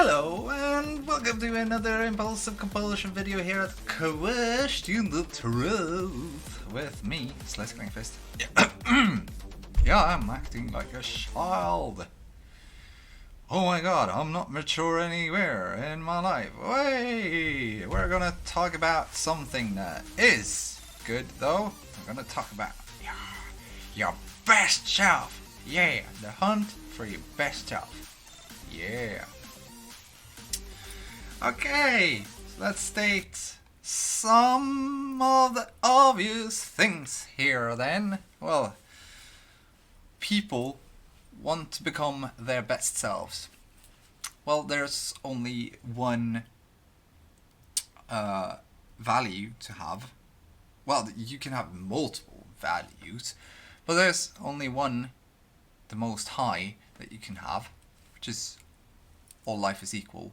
Hello and welcome to another Impulsive Compulsion video here at Querzion the Truth with me, Slisk Lindqvist. Yeah, I'm acting like a child. Oh my god, I'm not mature anywhere in my life. Hey, we're gonna talk about something that is good though. We're gonna talk about your best self. Yeah, the hunt for your best self. Yeah. Okay, so let's state some of the obvious things here then. Well, people want to become their best selves. Well, there's only one value to have. Well, you can have multiple values, but there's only one, the most high, that you can have, which is all life is equal.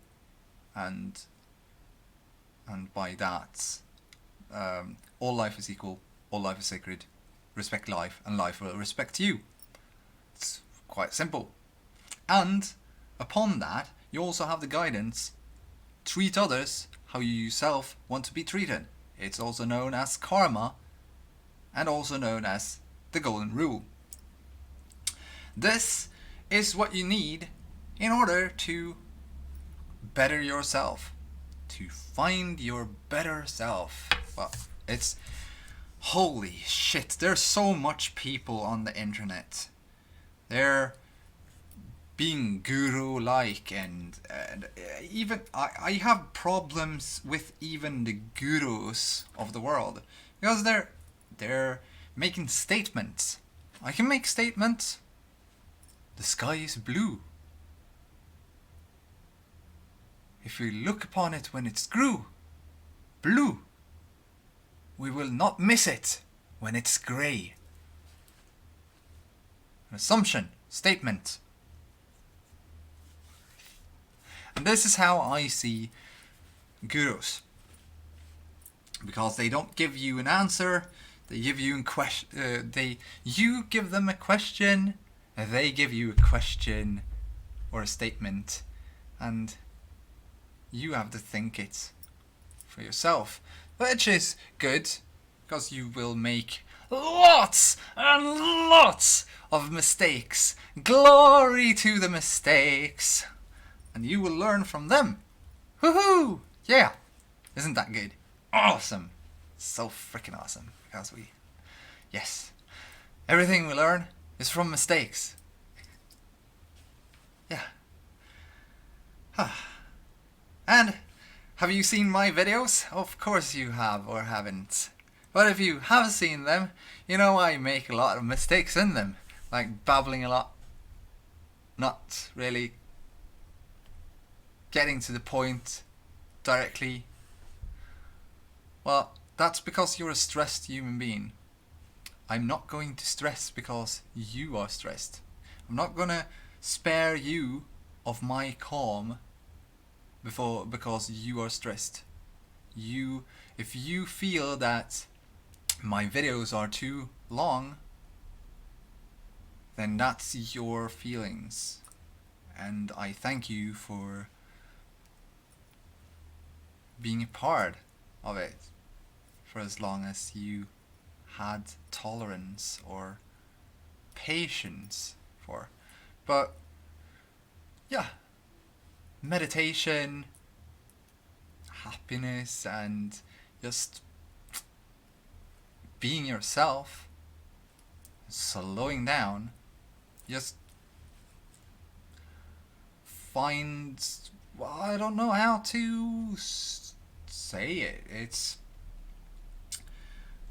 And by that, all life is equal, all life is sacred, respect life, and life will respect you. It's quite simple. And upon that, you also have the guidance, treat others how you yourself want to be treated. It's also known as karma, and also known as the golden rule. This is what you need in order to better yourself, to find your better self. Well, it's holy shit, there's so much people on the internet. They're being guru-like, and even I have problems with even the gurus of the world, because they're making statements. I can make statements. The sky is blue. If we look upon it when it's blue, we will not miss it when it's grey. An assumption, statement. And this is how I see gurus. Because they don't give you an answer, they give you you give them a question, and they give you a question or a statement, and you have to think it for yourself, which is good, because you will make lots and lots of mistakes. Glory to the mistakes. And you will learn from them. Woohoo! Yeah. Isn't that good? Awesome. So freaking awesome. Because yes. Everything we learn is from mistakes. Yeah. And have you seen my videos? Of course you have, or haven't. But if you have seen them, you know I make a lot of mistakes in them. Like babbling a lot. Not really getting to the point directly. Well, that's because you're a stressed human being. I'm not going to stress because you are stressed. I'm not gonna spare you of my calm because you are stressed. If you feel that my videos are too long, then that's your feelings, and I thank you for being a part of it for as long as you had tolerance or patience for. But yeah, meditation, happiness, and just being yourself, slowing down, just find, well, I don't know how to say it. It's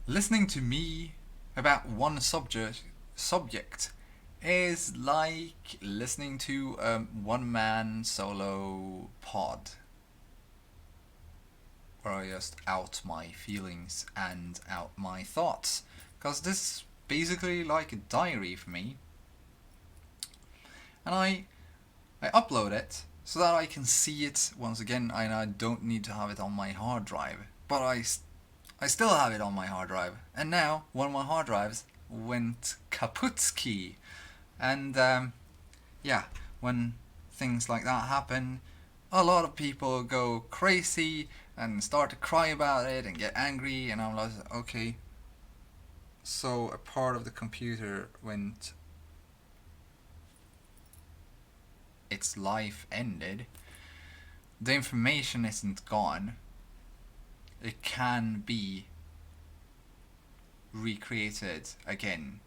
listening to me about one subject is like listening to a one-man solo pod, where I just out my feelings and out my thoughts, because this is basically like a diary for me, and I upload it so that I can see it once again, and I don't need to have it on my hard drive, but I still have it on my hard drive, and now one of my hard drives went kaputski, and yeah, when things like that happen, a lot of people go crazy and start to cry about it and get angry, and I'm like, okay, so a part of the computer went, its life ended. The information isn't gone. It can be recreated again.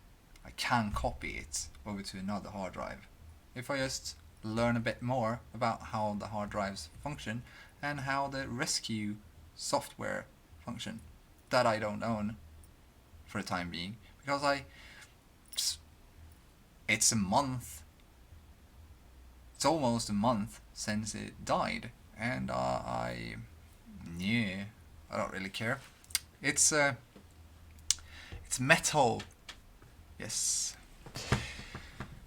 I can copy it over to another hard drive if I just learn a bit more about how the hard drives function and how the rescue software function that I don't own for the time being, because it's a month, it's almost a month since it died, and I don't really care. It's metal. Yes.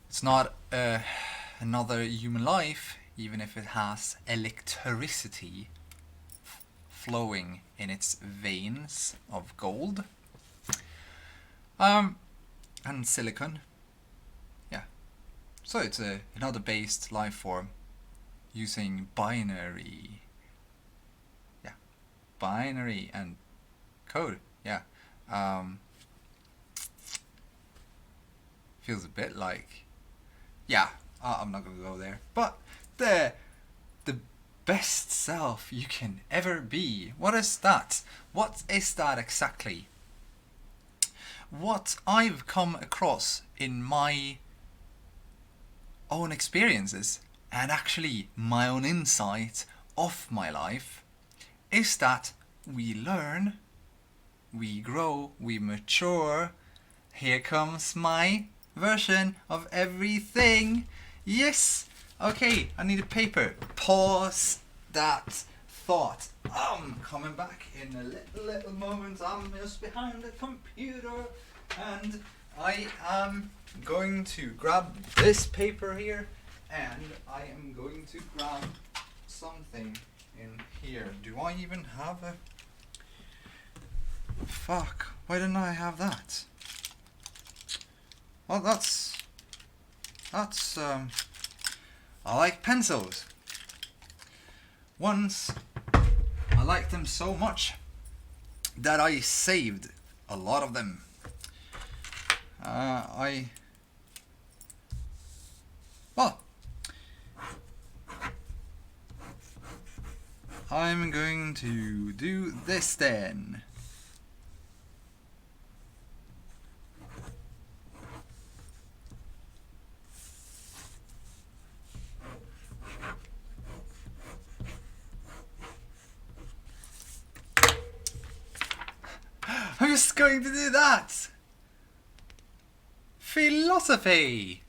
It's not another human life, even if it has electricity flowing in its veins of gold. And silicon. Yeah. So it's another based life form using binary. Yeah. Binary and code. Yeah. Feels a bit like, yeah, I'm not gonna go there, but the best self you can ever be, what is that? What is that exactly? What I've come across in my own experiences, and actually my own insight of my life, is that we learn, we grow, we mature. Here comes my version of everything. Yes. Okay, I need a paper. Pause that thought. I'm coming back in a little moment. I'm just behind the computer, and I am going to grab this paper here, and I am going to grab something in here. Do I even have a... Fuck, why didn't I have that? Well, that's I like pencils. Once I liked them so much that I saved a lot of them. I'm going to do this then. I'm just going to do that. Philosophy.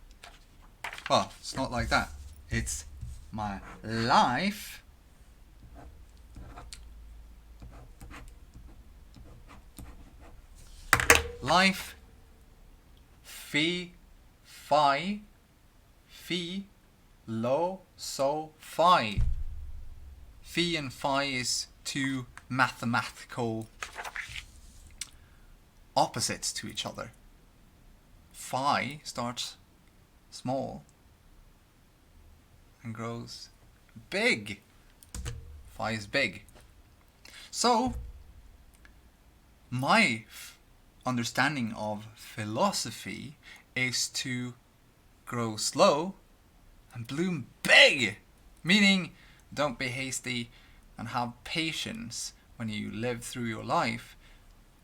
Well, it's not like that. It's my life. Life. Phi-lo-so-Phy. Phi and Phi is two mathematical opposites to each other. Phi starts small and grows big. Phi is big. So, my understanding of philosophy is to grow slow and bloom big. Meaning, don't be hasty and have patience when you live through your life.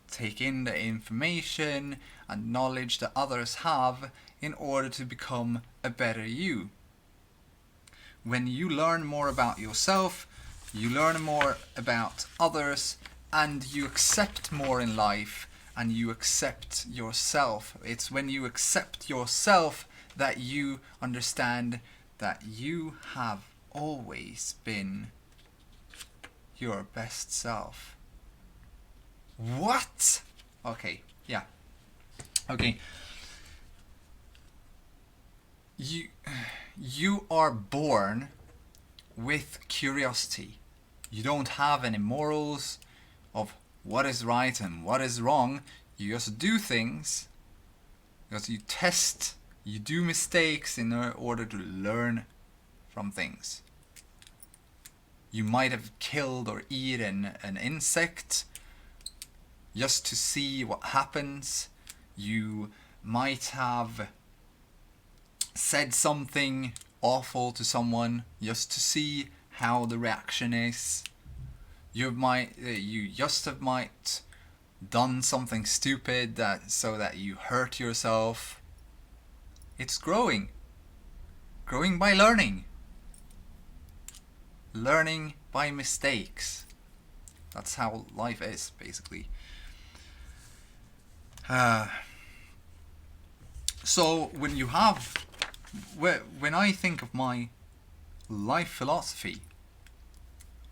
Take in the information and knowledge that others have in order to become a better you. When you learn more about yourself, you learn more about others, and you accept more in life, and you accept yourself. It's when you accept yourself that you understand that you have always been your best self. What? Okay, yeah. Okay. You are born with curiosity. You don't have any morals of what is right and what is wrong. You just do things because you test, you do mistakes in order to learn from things. You might have killed or eaten an insect just to see what happens. You might have said something awful to someone just to see how the reaction is. You might done something stupid so that you hurt yourself. It's growing by learning by mistakes. That's how life is, basically. So when I think of my life philosophy,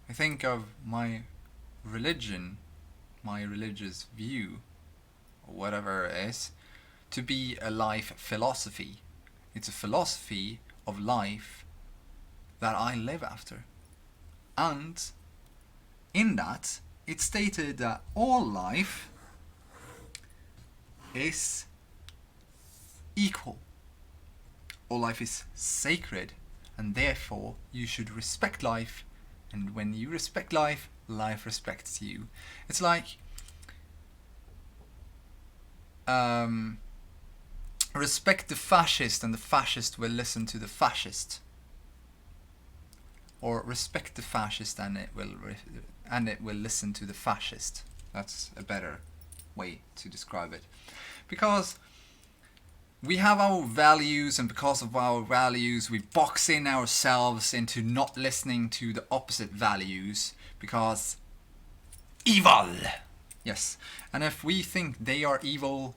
I think of my religion, my religious view, or whatever it is, to be a life philosophy. It's a philosophy of life that I live after. And in that, it's stated that all life is equal. All life is sacred, and therefore you should respect life, and when you respect life, life respects you. It's like respect the fascist and the fascist will listen to the fascist. Or respect the fascist and it will listen to the fascist. That's a better way to describe it. Because we have our values, and because of our values we box in ourselves into not listening to the opposite values, because evil. Yes. And if we think they are evil,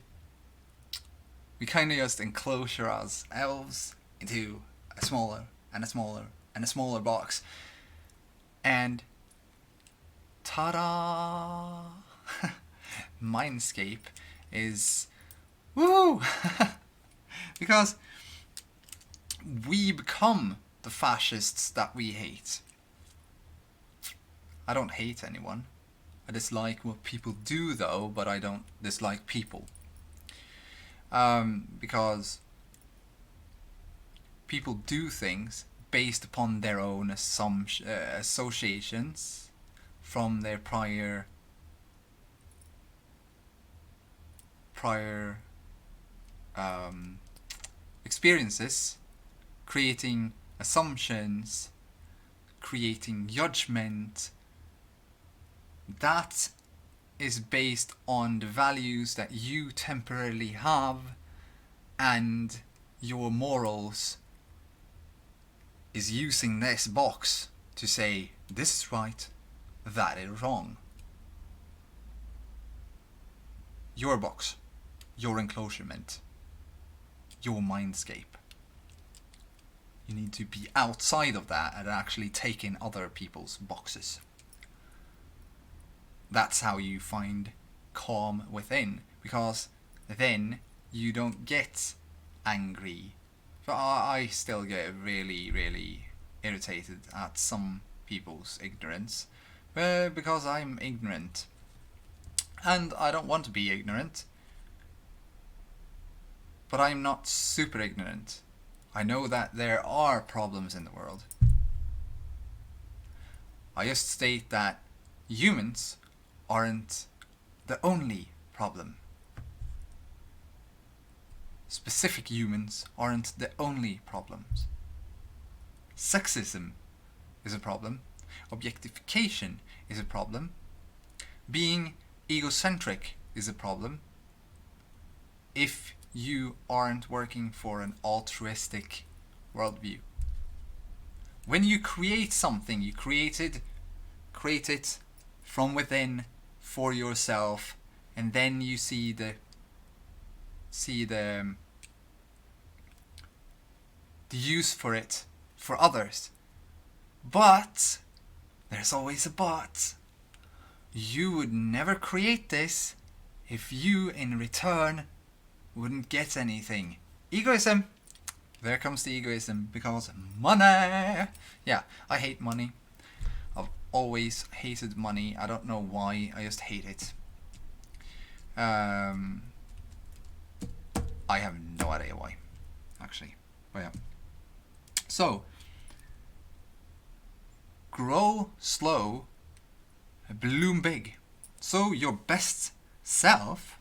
we kind of just enclose ourselves into a smaller and a smaller and a smaller box. And ta-da! Mindscape is woo! Because we become the fascists that we hate. I don't hate anyone. I dislike what people do though, but I don't dislike people. Because people do things based upon their own associations from their prior experiences, creating assumptions, creating judgment. That is based on the values that you temporarily have, and your morals is using this box to say this is right, that is wrong. Your box, your enclosure, your mindscape. You need to be outside of that and actually take in other people's boxes. That's how you find calm within, because then you don't get angry. But I still get really, really irritated at some people's ignorance, because I'm ignorant. And I don't want to be ignorant, but I'm not super ignorant. I know that there are problems in the world. I just state that humans aren't the only problem. Specific humans aren't the only problems. Sexism is a problem. Objectification is a problem. Being egocentric is a problem. If you aren't working for an altruistic worldview. When you create something, you create it from within for yourself, and then you see the use for it for others. But there's always a but. You would never create this if you in return wouldn't get anything. Egoism. There comes the egoism, because money. Yeah, I hate money. I've always hated money. I don't know why, I just hate it. I have no idea why, actually. But yeah. So, grow slow, bloom big. So your best self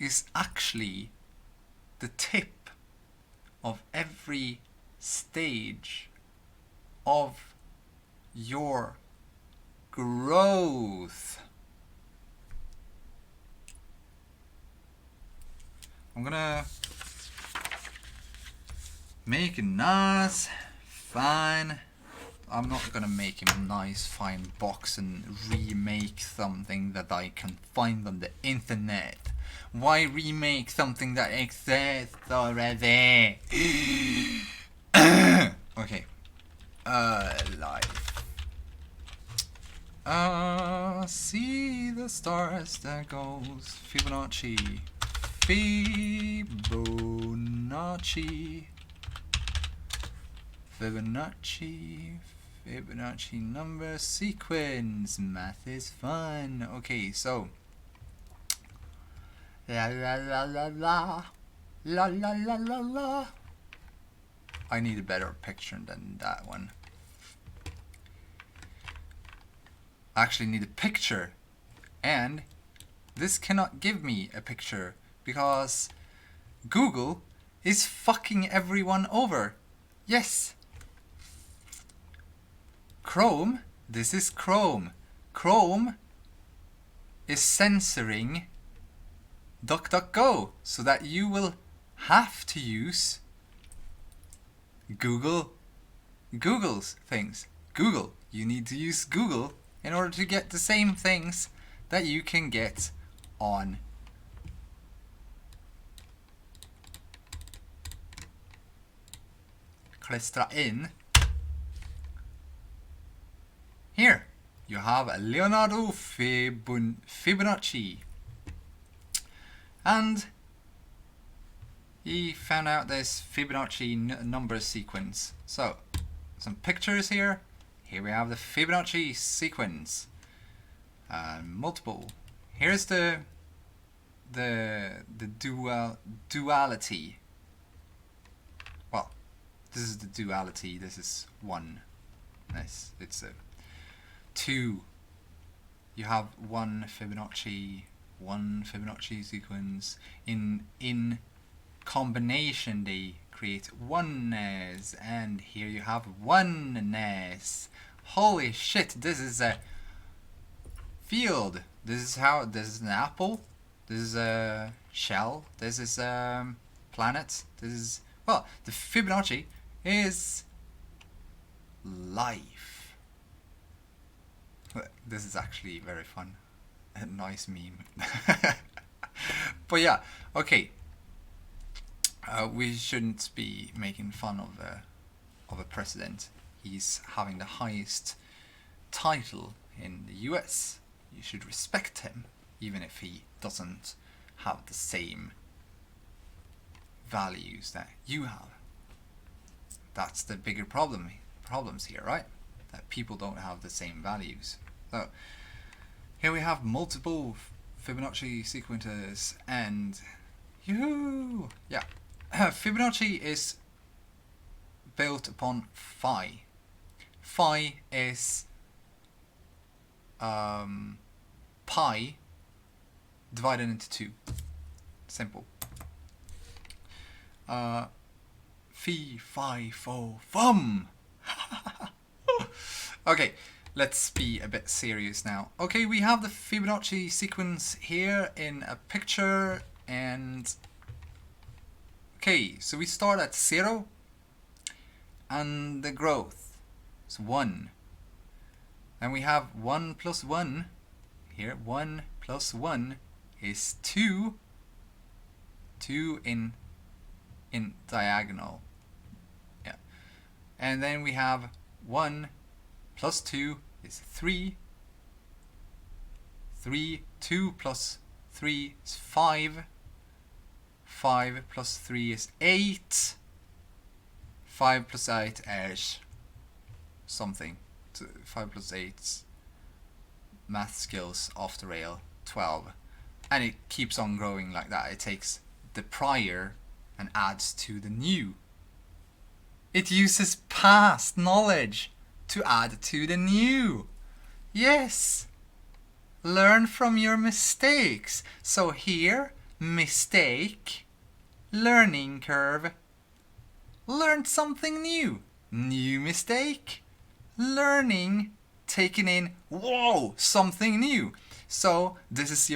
is actually the tip of every stage of your growth. I'm gonna make a nice, fine. I'm not gonna make him a nice, fine box and remake something that I can find on the internet. Why remake something that exists already? Okay. Life. See the stars that goes. Fibonacci. Fibonacci. Fibonacci number sequence. Math is fun. Okay, so la la la la la la la la la la. I need a better picture than that one. I actually need a picture, and this cannot give me a picture because Google is fucking everyone over. Yes. Chrome, this is Chrome. Chrome is censoring DuckDuckGo so that you will have to use Google's things. Google, you need to use Google in order to get the same things that you can get on Klistra in. Here you have Leonardo Fibonacci, and he found out this Fibonacci number sequence. So some pictures here. Here we have the Fibonacci sequence. Multiple. Here's the duality. Well, this is the duality. This is one. Nice. It's a two. You have one Fibonacci sequence. In combination, they create oneness, and here you have oneness. Holy shit! This is a field. This is an apple. This is a shell. This is a planet. This is, well, the Fibonacci is life. This is actually very fun. A nice meme. But yeah, okay. We shouldn't be making fun of a president. He's having the highest title in the US. You should respect him, even if he doesn't have the same values that you have. That's the bigger problems here, right? That people don't have the same values. So here we have multiple Fibonacci sequences, and yoo-hoo! Yeah. Fibonacci is built upon Phi. Phi is pi divided into 2. Simple. Phi, Phi, Pho, Fum. Okay, let's be a bit serious now. Okay, we have the Fibonacci sequence here in a picture, and okay, so we start at 0, and the growth is 1. And we have 1 plus 1 here. 1 plus 1 is 2. 2 in diagonal. Yeah. And then we have 1 plus 2 is 3. 2 plus 3 is 5. 5 plus 3 is 8. 5 plus 8 is something. 5 plus 8, math skills off the rail, 12. And it keeps on growing like that. It takes the prior and adds to the new. It uses past knowledge to add to the new. Yes. Learn from your mistakes. So here, mistake, learning curve. Learned something new. New mistake. Learning, taking in, whoa, something new. So this is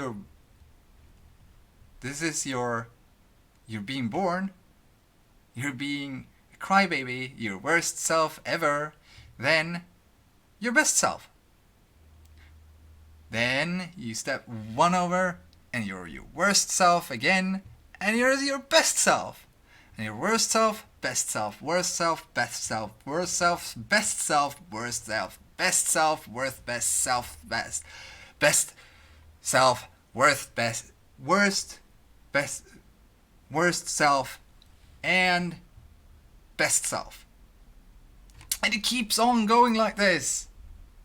your, you're being born. You're being a crybaby, your worst self ever. Then your best self. Then you step one over and you're your worst self again, and you're your best self. And your worst self, best self, worst self, best self, worst self, best self, worst self, best self, worth best self, best self, worth best, worst, best, worst self, and best self. And it keeps on going like this.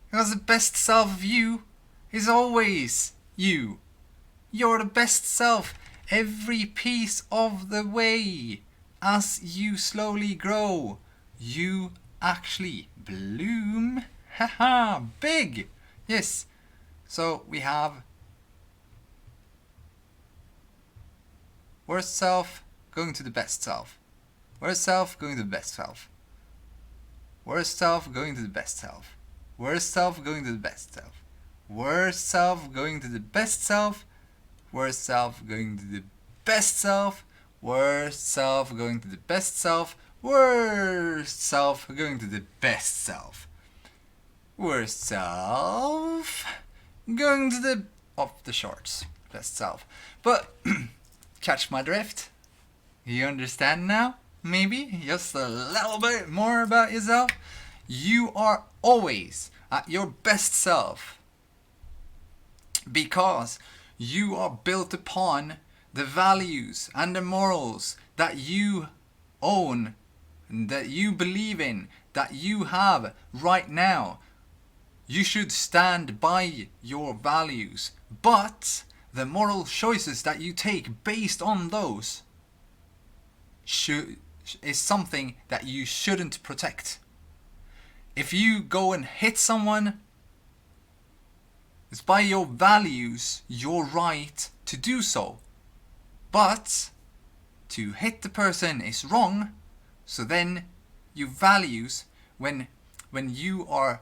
Because the best self of you is always you. You're the best self every piece of the way. As you slowly grow, you actually bloom. Haha, big. Yes. So we have worst self going to the best self. Worst self going to the best self. Worst self going to the best self. Worst self going to the best self. Worst self going to the best self. Worst self going to the best self. Worst self going to the best self. Worst self going to the best self. Worst self going to the off the shorts. Best self. But catch my drift? You understand now? Maybe just a little bit more about yourself. You are always at your best self because you are built upon the values and the morals that you own, that you believe in, that you have right now. You should stand by your values, but the moral choices that you take based on those is something that you shouldn't protect. If you go and hit someone, it's by your values, your right to do so. But to hit the person is wrong, so then your values, when you are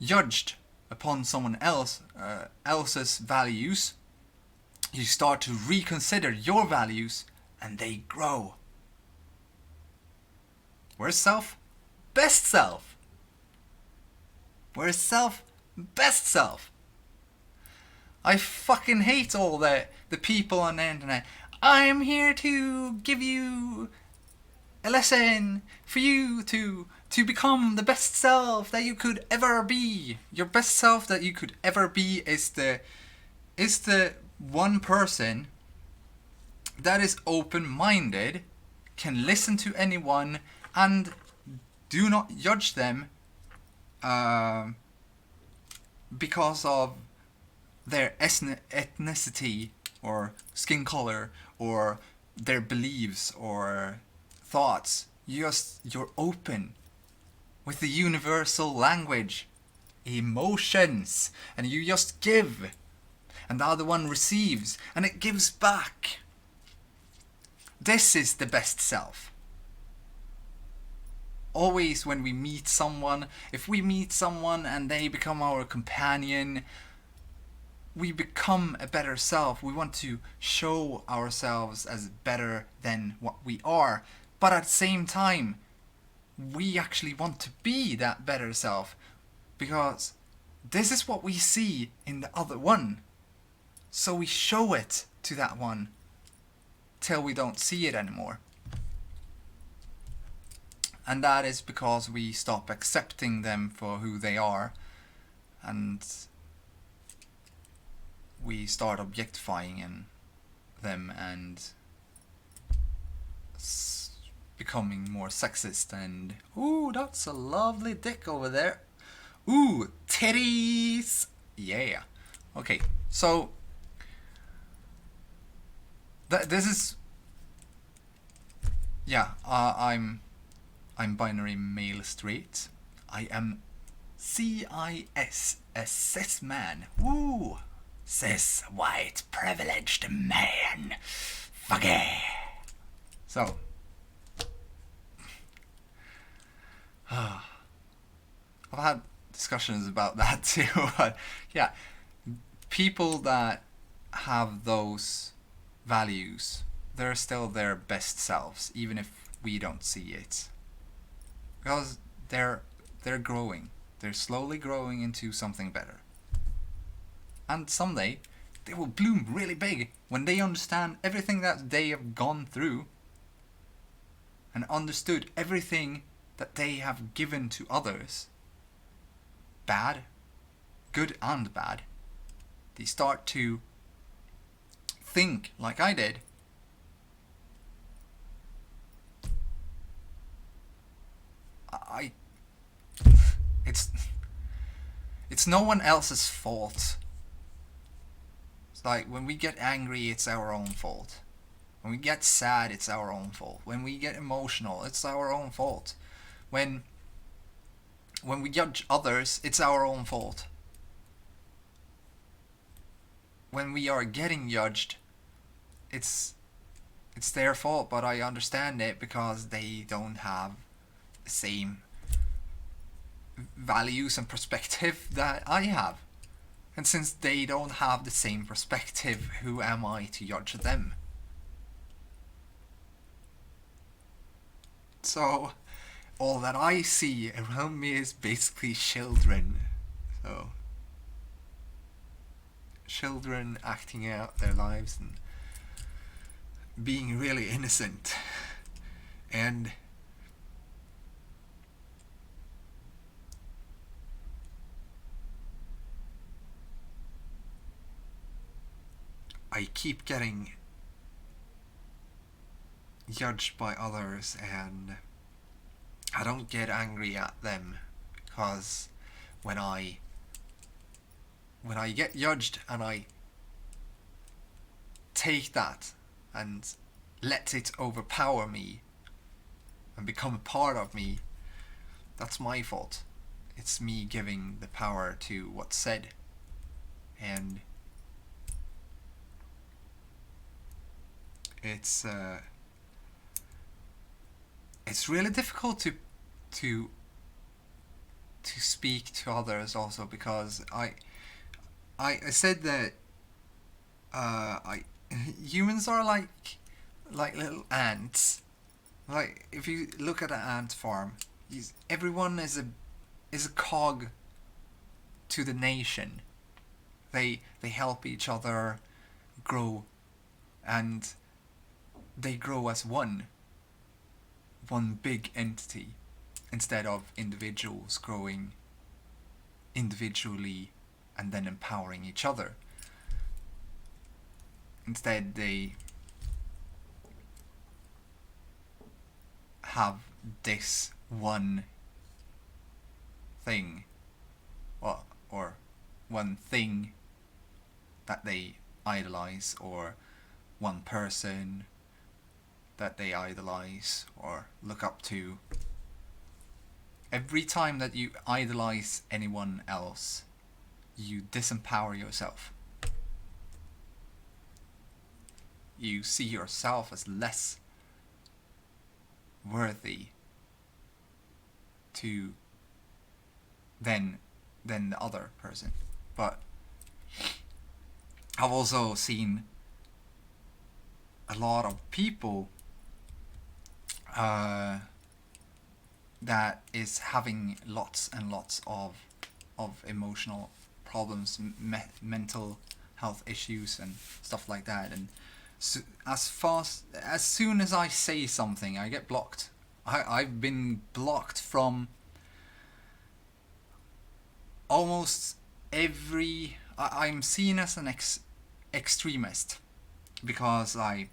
judged upon someone else's values, you start to reconsider your values and they grow. Worst self, best self. Worst self, best self. I fucking hate all the people on the internet. I'm here to give you a lesson for you to become the best self that you could ever be. Your best self that you could ever be is the one person that is open-minded, can listen to anyone, and do not judge them because of their ethnicity or skin color or their beliefs or thoughts. You're open with the universal language, emotions, and you just give, and the other one receives, and it gives back. This is the best self. Always when we meet someone, if we meet someone and they become our companion, we become a better self. We want to show ourselves as better than what we are. But at the same time, we actually want to be that better self, because this is what we see in the other one. So we show it to that one till we don't see it anymore. And that is because we stop accepting them for who they are, and we start objectifying them and becoming more sexist and, ooh, that's a lovely dick over there. Ooh, titties. Yeah. Okay, so this is, yeah, I'm I'm binary male straight. I am CIS, a cis man. Woo! Cis white privileged man. Fuck yeah. So, I've had discussions about that too. But yeah, people that have those values, they're still their best selves, even if we don't see it, because they're growing. They're slowly growing into something better, and someday they will bloom really big when they understand everything that they have gone through and understood everything that they have given to others, bad, good and bad. They start to think like I did. It's no one else's fault. It's like when we get angry, it's our own fault. When we get sad, it's our own fault. When we get emotional, it's our own fault. When we judge others, it's our own fault. When we are getting judged, it's their fault, but I understand it because they don't have the same values and perspective that I have. And since they don't have the same perspective, who am I to judge them? So, all that I see around me is basically children. So, children acting out their lives and being really innocent. And I keep getting judged by others, and I don't get angry at them, because when I get judged and I take that and let it overpower me and become a part of me, that's my fault. It's me giving the power to what's said. And it's really difficult to speak to others also, because I said that humans are like little ants. Like, if you look at an ant farm, everyone is a cog to the nation. They help each other grow, and they grow as one big entity, instead of individuals growing individually and then empowering each other. Instead, they have this one thing, or one thing that they idolize, or one person that they idolize or look up to. Every time that you idolize anyone else, you disempower yourself. You see yourself as less worthy than the other person. But I've also seen a lot of people that is having lots and lots of emotional problems, mental health issues and stuff like that. And so as soon as I say something, I get blocked. I've been blocked from almost every... I'm seen as an extremist, because I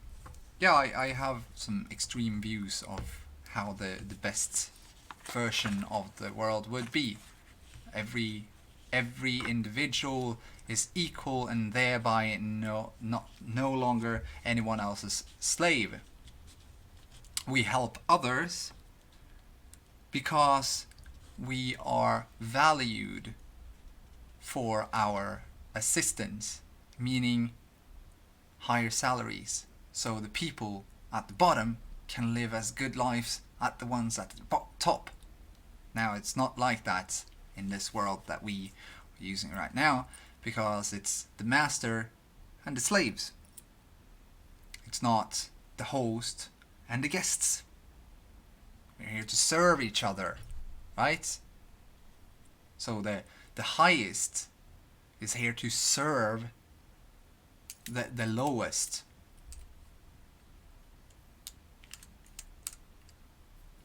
have some extreme views of how the best version of the world would be. Every individual is equal and thereby no longer anyone else's slave. We help others because we are valued for our assistance, meaning higher salaries. So the people at the bottom can live as good lives as the ones at the top. Now it's not like that in this world that we are using right now, because it's the master and the slaves. It's not the host and the guests. We're here to serve each other, right? So the highest is here to serve the lowest.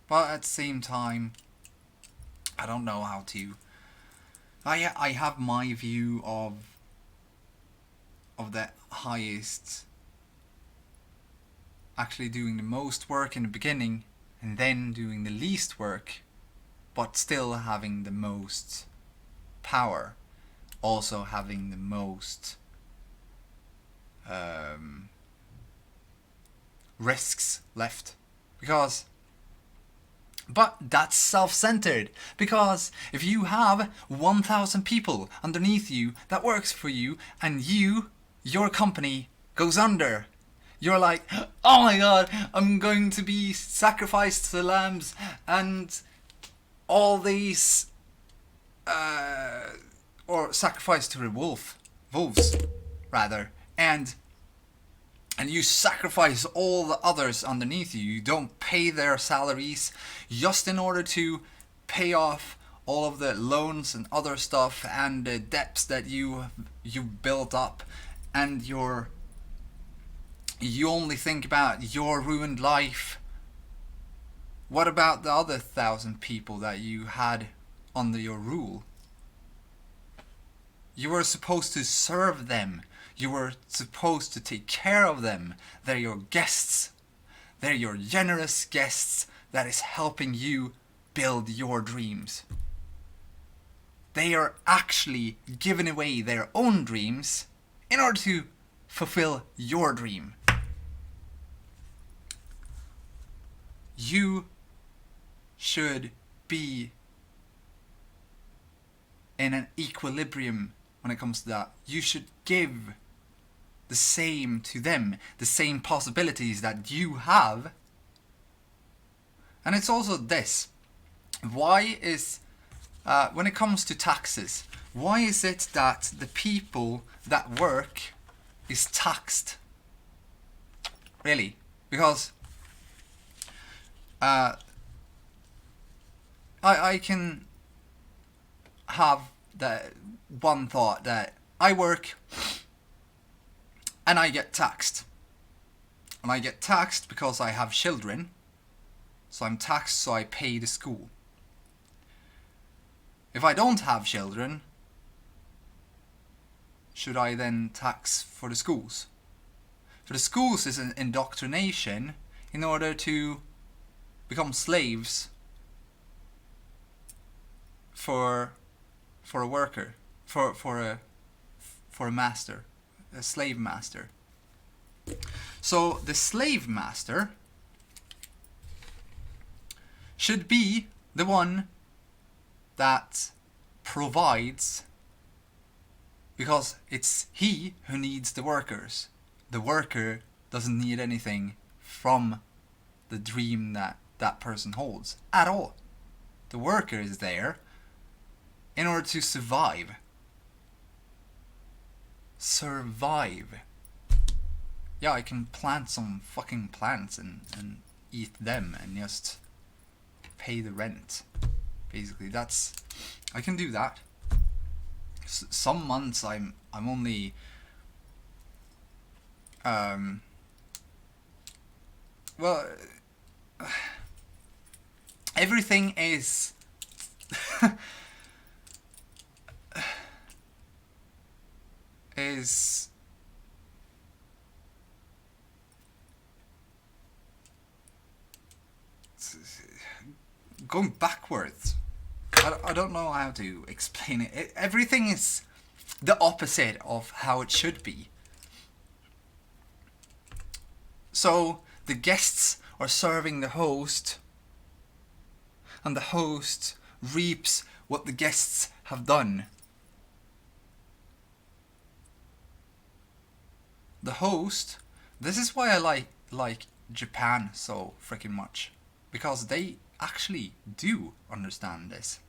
But at the same time, I don't know how to. I have my view of the highest actually doing the most work in the beginning and then doing the least work, but still having the most power, also having the most risks left. But that's self-centered, because if you have 1,000 people underneath you that works for you and your company goes under, you're like, oh my god, I'm going to be sacrificed to the lambs and all these or sacrificed to the wolves rather, and you sacrifice all the others underneath you. You don't pay their salaries just in order to pay off all of the loans and other stuff and the debts that you built up, and you only think about your ruined life. What about the other 1,000 people that you had under your rule? You were supposed to serve them. You were supposed to take care of them. They're your guests. They're your generous guests that is helping you build your dreams. They are actually giving away their own dreams in order to fulfill your dream. You should be in an equilibrium when it comes to that. You should give the same to them, the same possibilities that you have. And it's also this. Why is, when it comes to taxes, why is it that the people that work is taxed? Really? Because I can have that one thought that I work and I get taxed. And I get taxed because I have children. So I'm taxed so I pay the school. If I don't have children, should I then tax for the schools? For the schools is an indoctrination in order to become slaves for a worker, for a master, a slave master. So the slave master should be the one that provides, because it's he who needs the workers. The worker doesn't need anything from the dream that that person holds at all. The worker is there in order to survive. Survive. Yeah, I can plant some fucking plants and eat them and just pay the rent. Basically, I can do that. Some months I'm only well, everything is is going backwards. I don't know how to explain it. Everything is the opposite of how it should be. So the guests are serving the host, and the host reaps what the guests have done. The host, this is why I like Japan so freaking much, because they actually do understand this.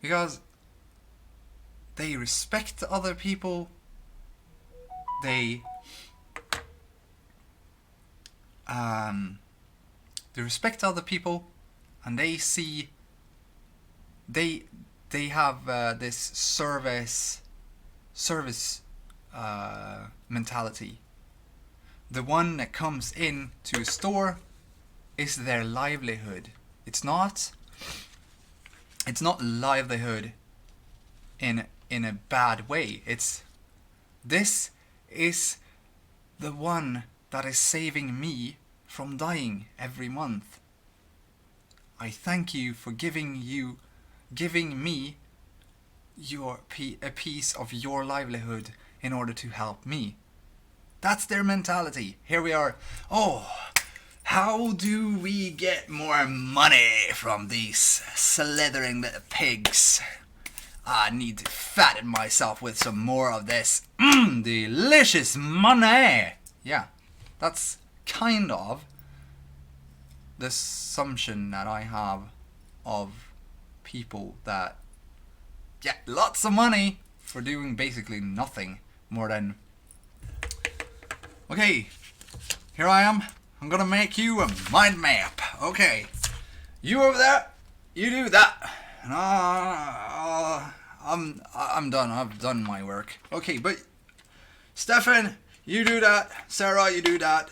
Because they respect other people, they respect other people, and they see they have this service mentality. The one that comes in to a store is their livelihood. It's not livelihood in a bad way. This is the one that is saving me from dying every month. I thank you for giving me a piece of your livelihood in order to help me. That's their mentality. Here we are. Oh, how do we get more money from these slithering little pigs? I need to fatten myself with some more of this delicious money. Yeah, that's kind of the assumption that I have of people that get lots of money for doing basically nothing more than, okay, here I am. I'm gonna make you a mind map. Okay, you over there, you do that. And I'm done. I've done my work. Okay, but Stefan, you do that. Sarah, you do that.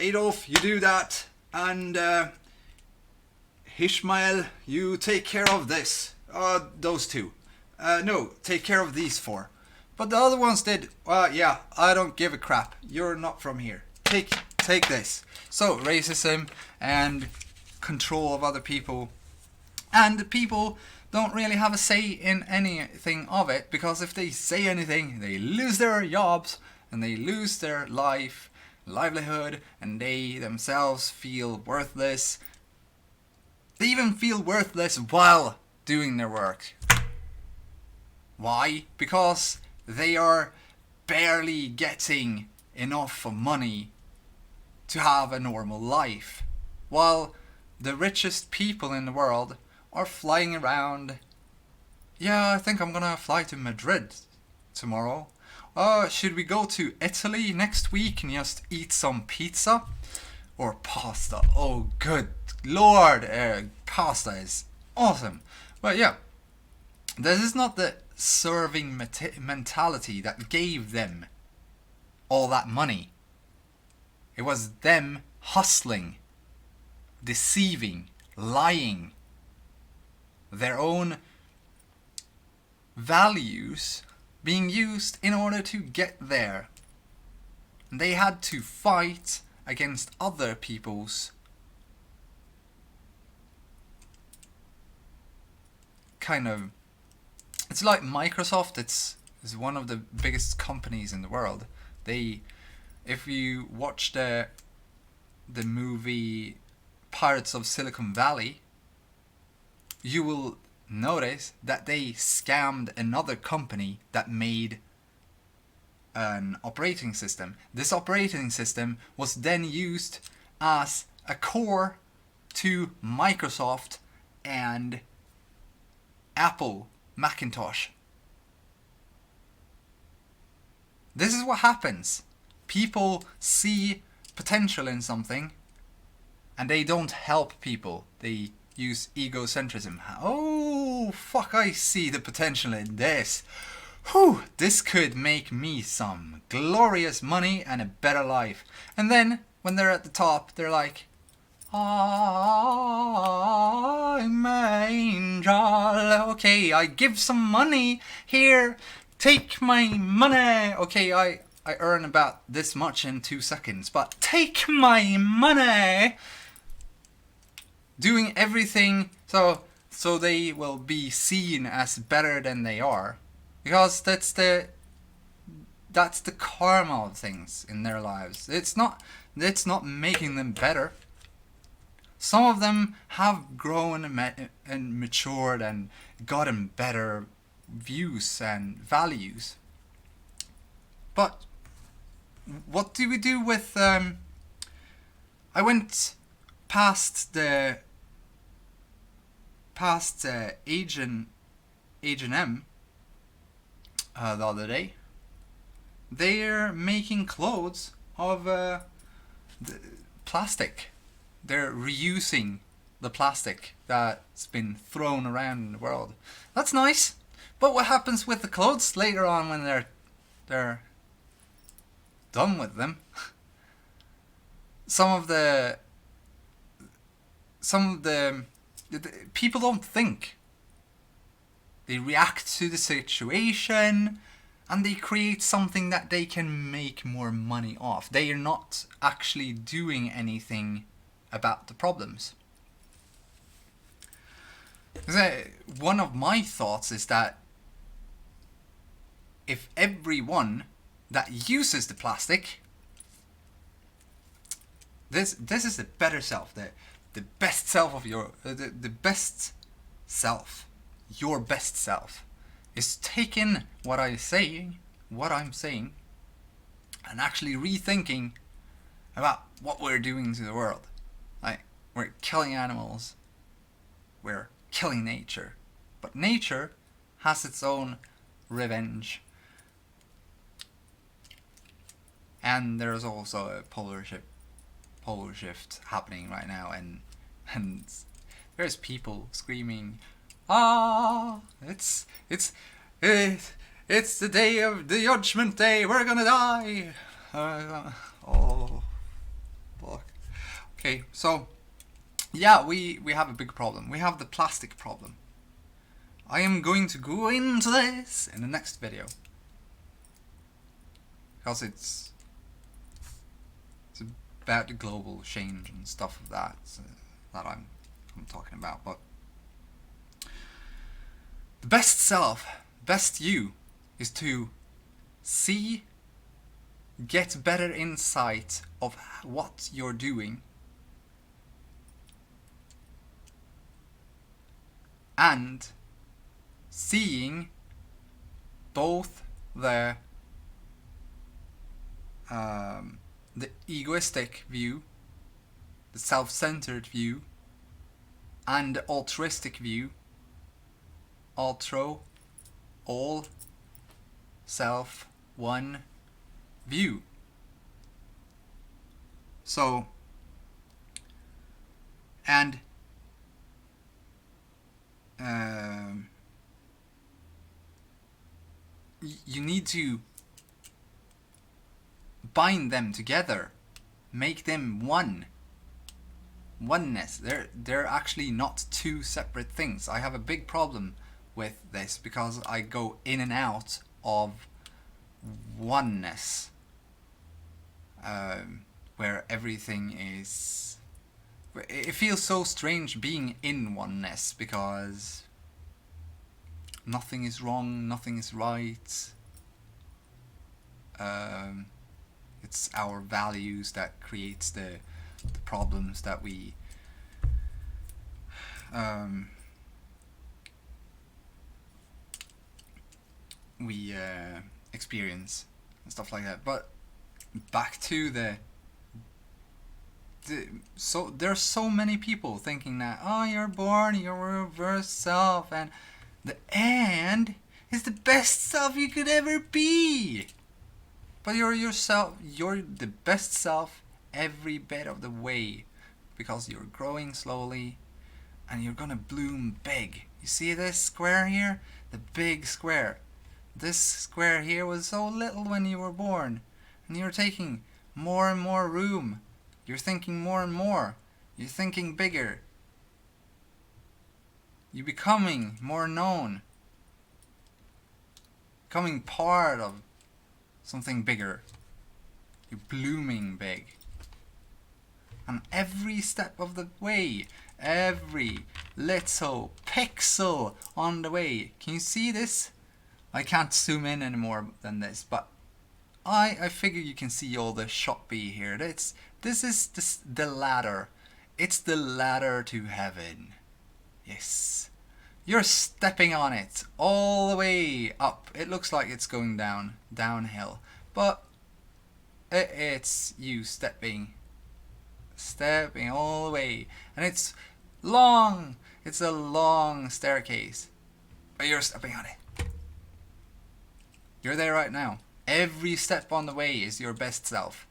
Adolf, you do that. And Ishmael, you take care of this. Those two. No, take care of these four. But the other ones did. Yeah, I don't give a crap. You're not from here. Take this. So, racism and control of other people. And the people don't really have a say in anything of it, because if they say anything, they lose their jobs and they lose their livelihood, and they themselves feel worthless. They even feel worthless while doing their work. Why? Because they are barely getting enough money to have a normal life, while the richest people in the world are flying around. Yeah, I think I'm gonna fly to Madrid tomorrow. Should we go to Italy next week and just eat some pizza? Or pasta? Oh, good lord, pasta is awesome. But yeah, this is not the serving mentality that gave them all that money. It was them hustling, deceiving, lying, their own values being used in order to get there. And they had to fight against other people's kind of... It's like Microsoft. It's one of the biggest companies in the world. If you watch the movie Pirates of Silicon Valley, you will notice that they scammed another company that made an operating system. This operating system was then used as a core to Microsoft and Apple Macintosh. This is what happens. People see potential in something and they don't help people. They use egocentrism. Oh, fuck, I see the potential in this. Whew, this could make me some glorious money and a better life. And then, when they're at the top, they're like, I'm an angel. Okay, I give some money. Here, take my money. Okay, I earn about this much in 2 seconds, but take my money. Doing everything so they will be seen as better than they are, because that's the karma of things in their lives. It's not making them better. Some of them have grown and matured and gotten better views and values. But what do we do with... I went past H&M the other day. They're making clothes of plastic. They're reusing the plastic that's been thrown around in the world. That's nice. But what happens with the clothes later on when they're done with them? Some of the people don't think. They react to the situation and they create something that they can make more money off. They are not actually doing anything about the problems. One of my thoughts is that if everyone that uses the plastic, this is the better self, the best self of the best self, your best self, is taking what I'm saying, and actually rethinking about what we're doing to the world. Like, we're killing animals, we're killing nature, but nature has its own revenge. And there's also a polar shift happening right now, and there's people screaming, it's the day of the judgment day, we're gonna die. Oh, fuck. Okay, so yeah, we have a big problem. We have the plastic problem. I am going to go into this in the next video, because it's about the global change and stuff of that that I'm talking about. But the best self, best you, is to get better insight of what you're doing, and seeing both the egoistic view, the self-centered view, and the altruistic view. All self, one view. So, and you need to bind them together, make them oneness. They're actually not two separate things. I have a big problem with this because I go in and out of oneness, where everything is... It feels so strange being in oneness, because nothing is wrong, nothing is right. It's our values that creates the problems that we experience and stuff like that. But back to so there's so many people thinking that, oh, you're born, you're a reverse self, and the end is the best self you could ever be. But you're yourself, you're the best self every bit of the way, because you're growing slowly and you're gonna bloom big. You see this square here? The big square. This square here was so little when you were born, and you're taking more and more room. You're thinking more and more. You're thinking bigger. You're becoming more known. Becoming part of something bigger. You're blooming big. And every step of the way, every little pixel on the way. Can you see this? I can't zoom in any more than this, but I figure you can see all the shoppy here. This is the ladder. It's the ladder to heaven. Yes. You're stepping on it all the way up. It looks like it's going downhill. But it's you stepping all the way. And it's long. It's a long staircase. But you're stepping on it. You're there right now. Every step on the way is your best self.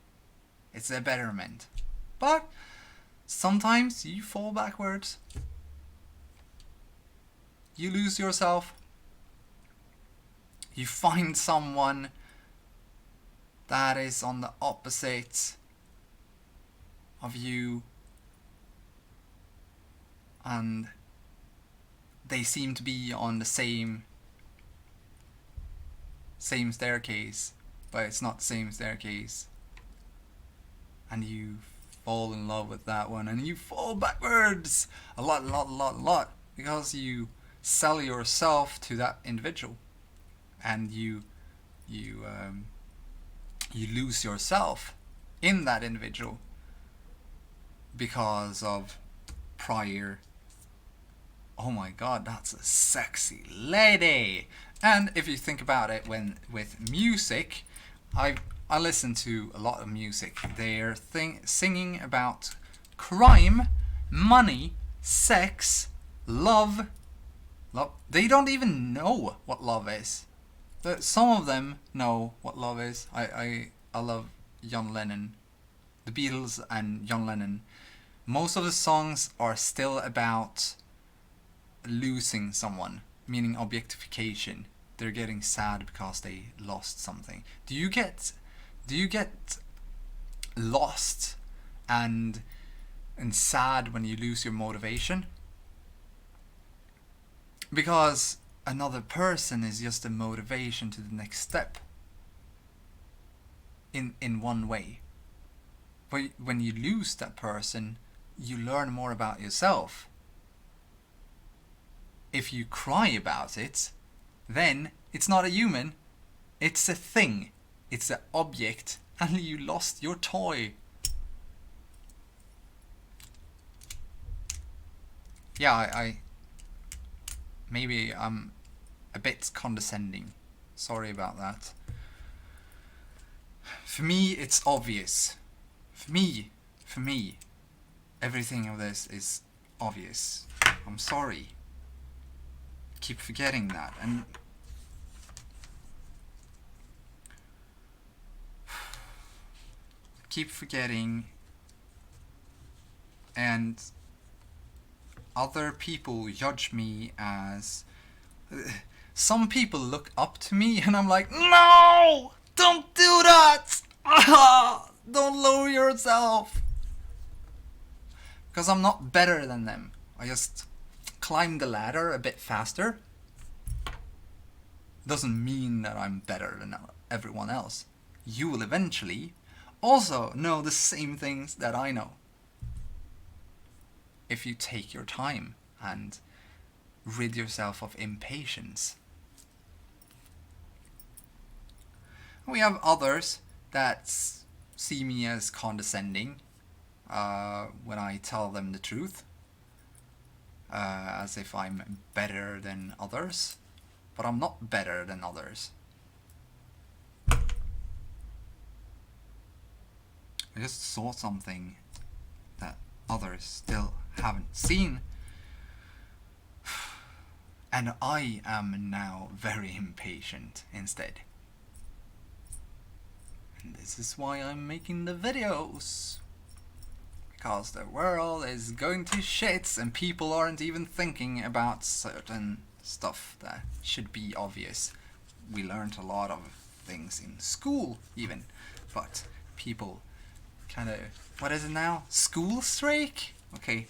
It's a betterment. But sometimes you fall backwards. You lose yourself. You find someone that is on the opposite of you, and they seem to be on the same staircase, but it's not the same staircase, and you fall in love with that one, and you fall backwards a lot, because you sell yourself to that individual, and you lose yourself in that individual because of prior. Oh my god, that's a sexy lady. And if you think about it, with music, I listen to a lot of music. They're singing about crime, money, sex, love. They don't even know what love is. Some of them know what love is. I love John Lennon, the Beatles and John Lennon. Most of the songs are still about losing someone, meaning objectification. They're getting sad because they lost something. Do you get lost and sad when you lose your motivation? Because another person is just a motivation to the next step in one way. But when you lose that person, you learn more about yourself. If you cry about it, then it's not a human, it's a thing, it's an object, and you lost your toy. Yeah, I maybe I'm a bit condescending. Sorry about that. For me, it's obvious. For me, everything of this is obvious. I'm sorry. Keep forgetting that, and keep forgetting, and other people judge me as some people look up to me, and I'm like, no, don't do that. Don't lower yourself, because I'm not better than them. I just climb the ladder a bit faster. Doesn't mean that I'm better than everyone else. You will eventually also know the same things that I know, if you take your time and rid yourself of impatience. We have others that see me as condescending when I tell them the truth, as if I'm better than others, but I'm not better than others. I just saw something that others still haven't seen, and I am now very impatient instead. And this is why I'm making the videos. Because the world is going to shit and people aren't even thinking about certain stuff that should be obvious. We learned a lot of things in school even, but people kind of, what is it now? School strike? Okay,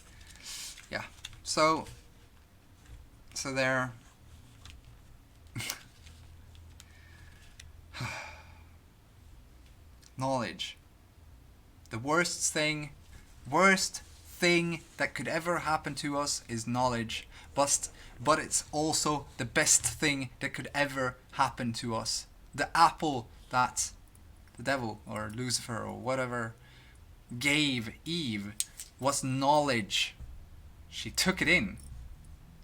yeah. So there. Knowledge. The worst thing that could ever happen to us is knowledge, but it's also the best thing that could ever happen to us. The apple that the devil or Lucifer or whatever gave Eve was knowledge. She took it in.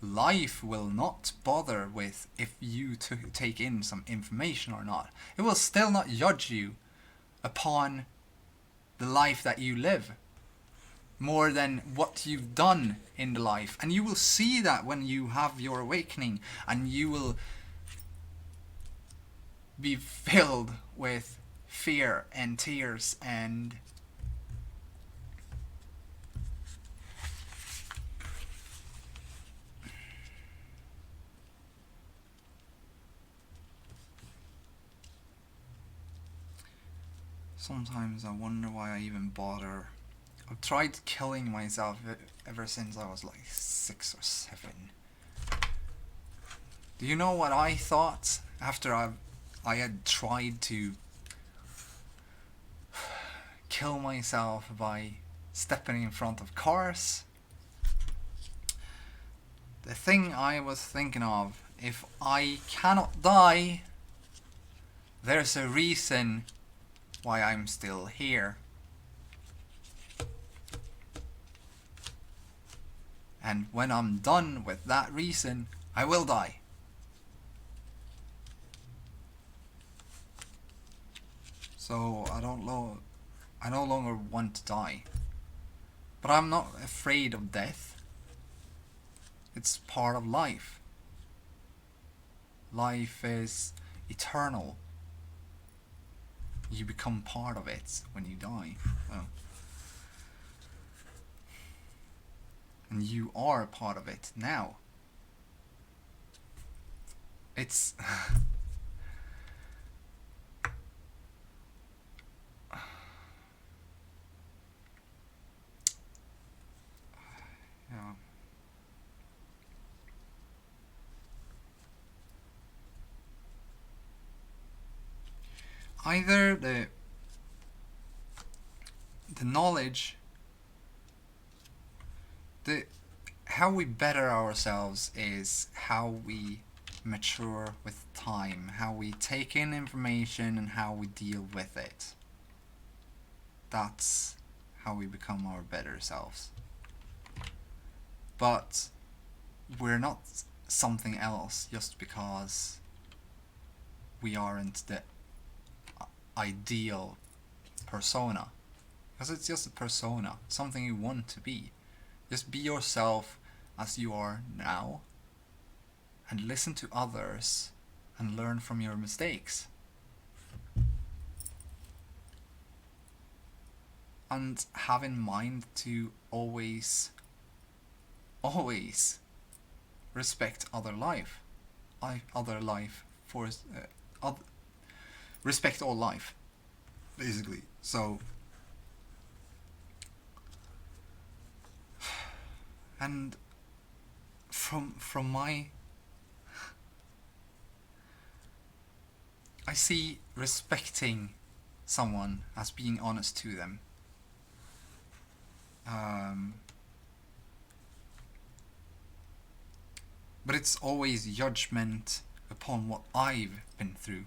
Life will not bother with if you take in some information or not. It will still not judge you upon the life that you live more than what you've done in the life. And you will see that when you have your awakening, and you will be filled with fear and tears and sometimes I wonder why I even bother. I've tried killing myself ever since I was like 6 or 7. Do you know what I thought after I had tried to kill myself by stepping in front of cars? The thing I was thinking of, if I cannot die, there's a reason why I'm still here. And when I'm done with that reason, I will die. So I no longer want to die. But I'm not afraid of death. It's part of life. Life is eternal. You become part of it when you die. Oh. And you are a part of it now. It's yeah. Either the knowledge, how we better ourselves is how we mature with time, how we take in information and how we deal with it. That's how we become our better selves. But we're not something else just because we aren't the ideal persona. Because it's just a persona, something you want to be. Just be yourself as you are now, and listen to others and learn from your mistakes. And have in mind to always respect other life. Respect all life, basically. So, and from my, I see respecting someone as being honest to them. But it's always judgment upon what I've been through,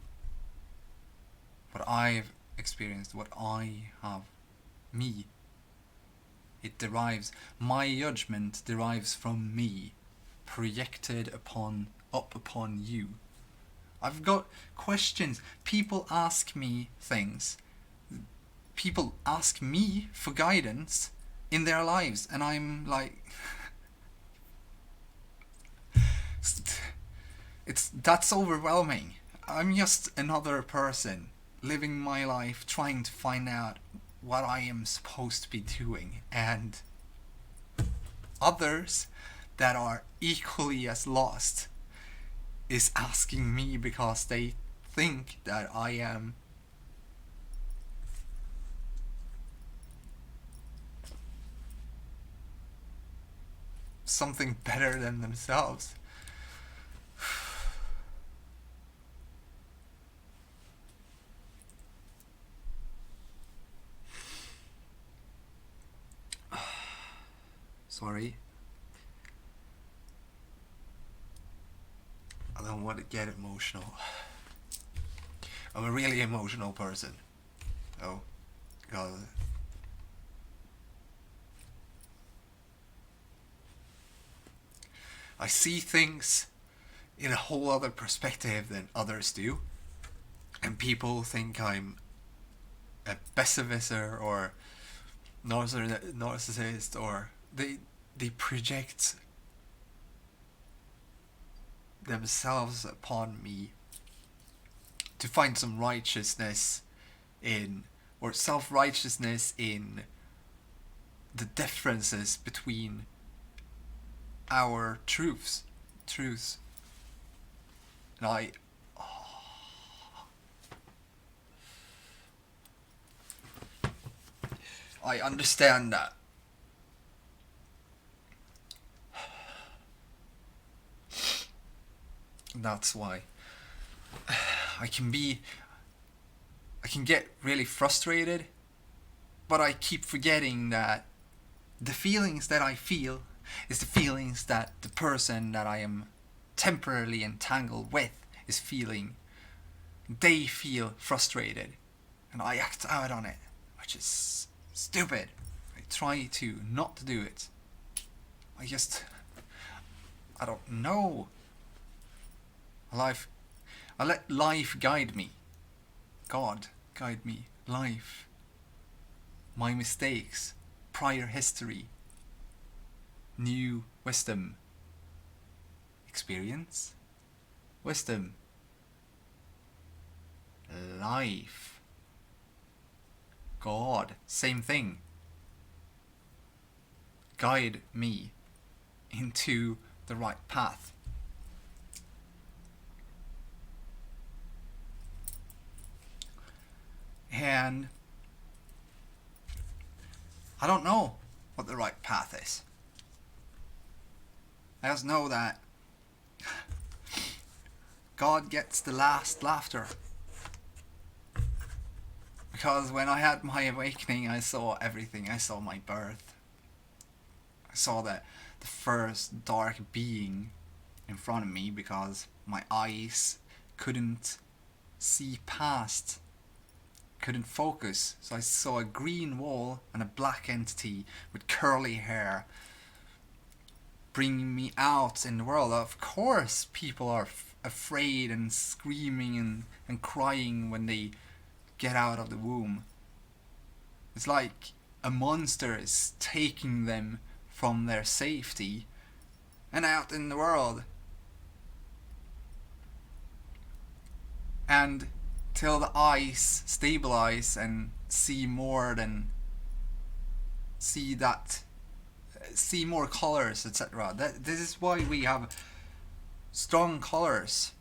what I've experienced, what I have, me. My judgment derives from me, projected upon you. I've got questions. People ask me things. People ask me for guidance in their lives, and I'm like, that's overwhelming. I'm just another person living my life, trying to find out what I am supposed to be doing, and others that are equally as lost is asking me because they think that I am something better than themselves. Sorry. I don't want to get emotional. I'm a really emotional person. Oh, God. I see things in a whole other perspective than others do. And people think I'm a besserwisser or narcissist, or they project themselves upon me to find some righteousness in, or self-righteousness in, the differences between our truths. And I understand that. That's why I can get really frustrated, but I keep forgetting that the feelings that I feel is the feelings that the person that I am temporarily entangled with is feeling. They feel frustrated, and I act out on it, which is stupid. I try to not do it. I don't know. I let life guide me. God guide me. Life. My mistakes. Prior history. New wisdom. Experience. Wisdom. Life. God. Same thing. Guide me into the right path. And I don't know what the right path is. I just know that God gets the last laughter. Because when I had my awakening, I saw everything. I saw my birth. I saw the first dark being in front of me because my eyes couldn't see past, couldn't focus. So I saw a green wall and a black entity with curly hair bringing me out in the world. Of course people are afraid and screaming and crying when they get out of the womb. It's like a monster is taking them from their safety and out in the world. And till the eyes stabilize and see more colors, etc. This is why we have strong colors.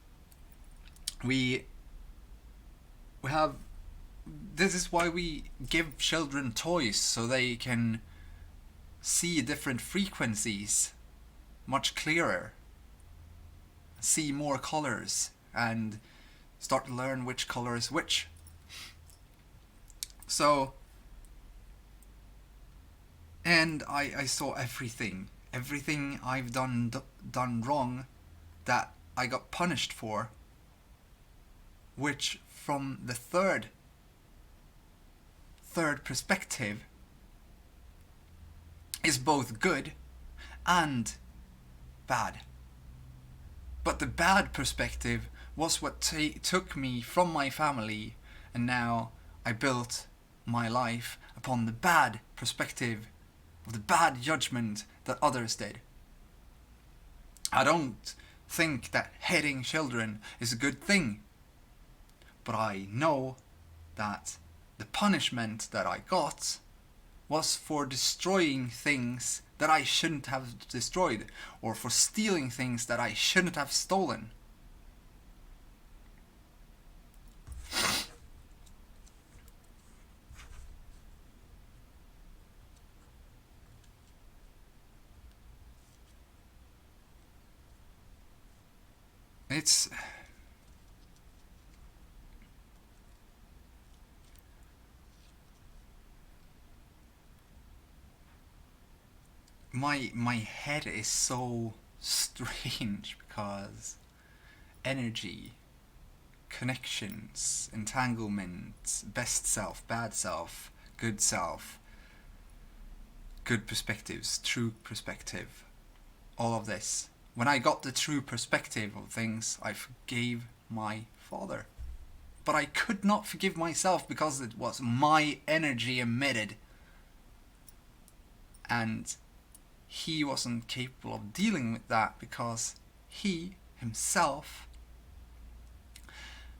This is why we give children toys, so they can see different frequencies much clearer, see more colors, and start to learn which color is which. So, and I saw everything I've done wrong that I got punished for, which from the third perspective is both good and bad. But the bad perspective was what took me from my family, and now I built my life upon the bad perspective of the bad judgment that others did. I don't think that hating children is a good thing, but I know that the punishment that I got was for destroying things that I shouldn't have destroyed, or for stealing things that I shouldn't have stolen. It's my head is so strange because energy, connections, entanglements, best self, bad self, good perspectives, true perspective, all of this when I got the true perspective of things, I forgave my father. But I could not forgive myself because it was my energy emitted. And he wasn't capable of dealing with that because he himself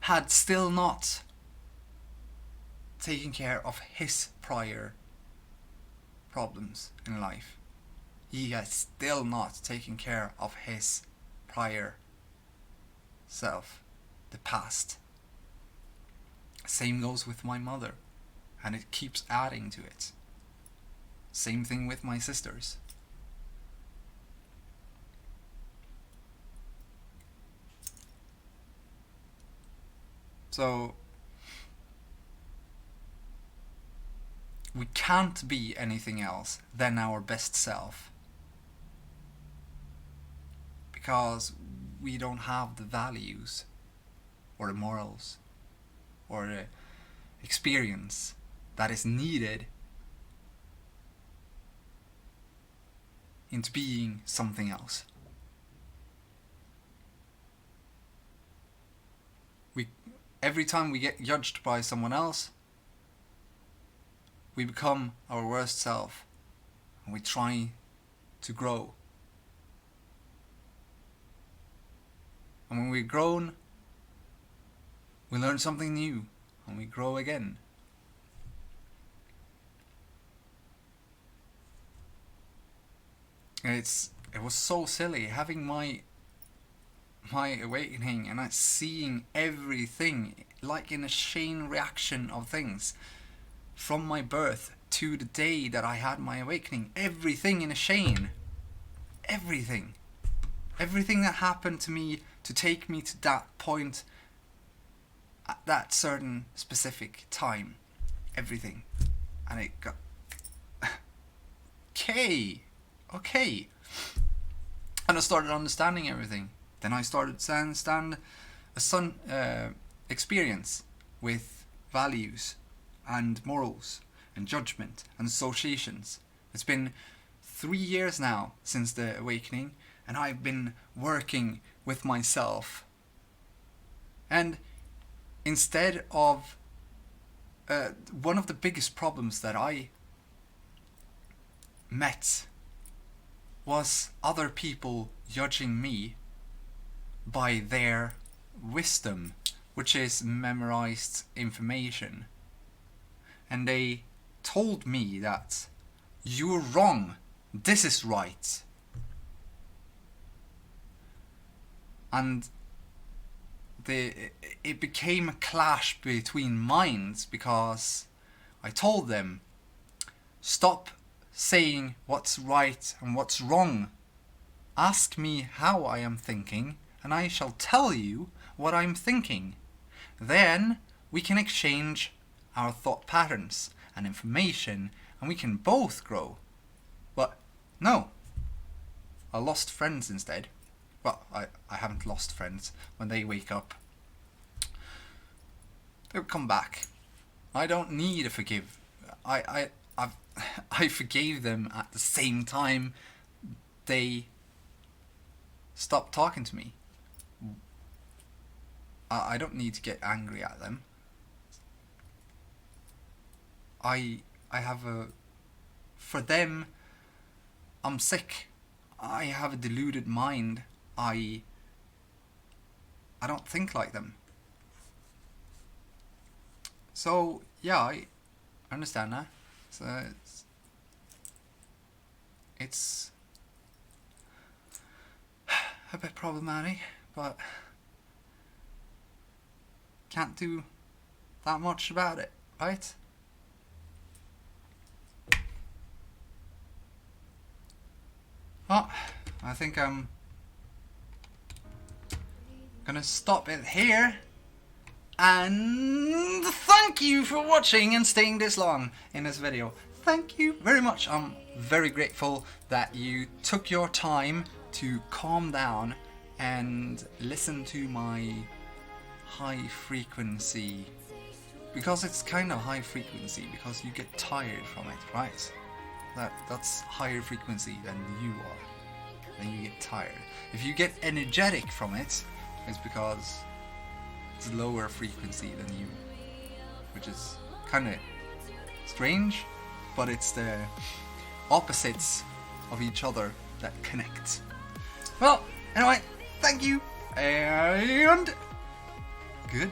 had still not taken care of his prior problems in life. He has still not taken care of his prior self, the past. Same goes with my mother, and it keeps adding to it. Same thing with my sisters. So we can't be anything else than our best self, because we don't have the values or the morals or the experience that is needed into being something else. Every time we get judged by someone else, we become our worst self and we try to grow. And when we're grown, we learn something new and we grow again. And it was so silly having my awakening and seeing everything like in a chain reaction of things from my birth to the day that I had my awakening. Everything in a chain. Everything that happened to me to take me to that point at that certain specific time. Everything. And it got okay. And I started understanding everything. Then I started to understand a experience with values and morals and judgment and associations. It's been 3 years now since the awakening, and I've been working with myself. And instead of one of the biggest problems that I met was other people judging me by their wisdom, which is memorized information. And they told me that you're wrong, this is right. And it became a clash between minds, because I told them, stop saying what's right and what's wrong. Ask me how I am thinking, and I shall tell you what I'm thinking. Then we can exchange our thought patterns and information, and we can both grow. But no, I lost friends instead. Well, I haven't lost friends. When they wake up, they'll come back. I don't need to forgive. I forgave them at the same time they stopped talking to me. I don't need to get angry at them. I have for them, I'm sick. I have a deluded mind. I don't think like them. So yeah, I understand that. So it's a bit problematic, but can't do that much about it, right? Well, I think I'm gonna stop it here. And thank you for watching and staying this long in this video. Thank you very much. I'm very grateful that you took your time to calm down and listen to my high frequency, because it's kind of high frequency because you get tired from it, right? That's higher frequency than you are. then you get tired. If you get energetic from it, it's because it's lower frequency than you, which is kind of strange, but it's the opposites of each other that connect. Well, anyway, thank you, and good.